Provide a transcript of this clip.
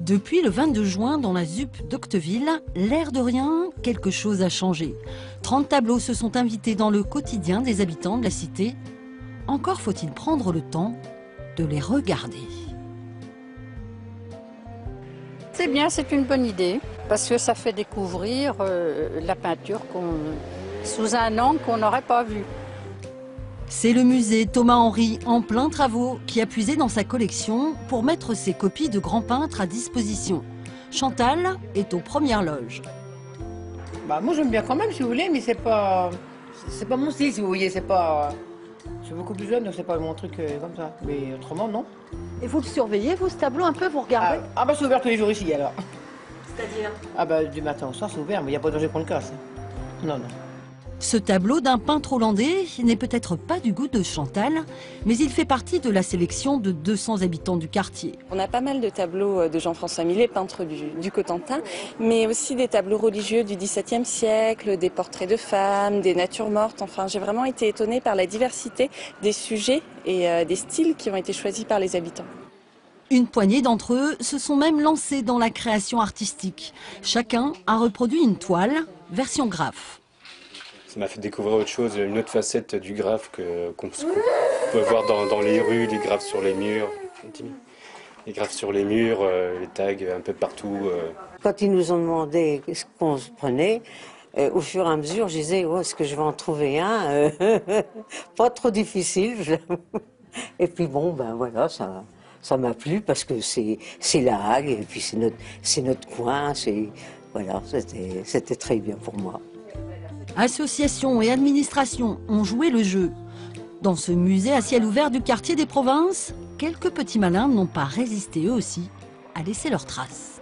Depuis le 22 juin, dans la ZUP d'Octeville, l'air de rien, quelque chose a changé. 30 tableaux se sont invités dans le quotidien des habitants de la cité. Encore faut-il prendre le temps de les regarder. C'est bien, c'est une bonne idée, parce que ça fait découvrir la peinture sous un angle qu'on n'aurait pas vu. C'est le musée Thomas-Henry, en plein travaux, qui a puisé dans sa collection pour mettre ses copies de grands peintres à disposition. Chantal est aux premières loges. Bah, moi j'aime bien quand même si vous voulez, mais c'est pas mon style si vous voyez, c'est pas... Je suis beaucoup plus jeune donc c'est pas mon truc comme ça, mais autrement non. Et vous le surveillez, vous, ce tableau un peu, vous regardez? Ah bah c'est ouvert tous les jours ici alors. C'est-à-dire? Ah bah du matin au soir c'est ouvert, mais il n'y a pas de danger qu'on le casse. Non, non. Ce tableau d'un peintre hollandais n'est peut-être pas du goût de Chantal, mais il fait partie de la sélection de 200 habitants du quartier. On a pas mal de tableaux de Jean-François Millet, peintre du Cotentin, mais aussi des tableaux religieux du XVIIe siècle, des portraits de femmes, des natures mortes. Enfin, j'ai vraiment été étonnée par la diversité des sujets et des styles qui ont été choisis par les habitants. Une poignée d'entre eux se sont même lancés dans la création artistique. Chacun a reproduit une toile, version graphe. Ça m'a fait découvrir autre chose, une autre facette du graphe qu'on peut voir dans les rues, les graphes sur les murs. Les graphes sur les murs, les tags un peu partout. Quand ils nous ont demandé ce qu'on se prenait, au fur et à mesure, je disais, oh, est-ce que je vais en trouver un pas trop difficile. Et puis bon, ben voilà, ça m'a plu parce que c'est la Hague et puis c'est notre coin. Voilà, c'était très bien pour moi. Associations et administrations ont joué le jeu. Dans ce musée à ciel ouvert du quartier des Provinces, quelques petits malins n'ont pas résisté eux aussi à laisser leurs traces.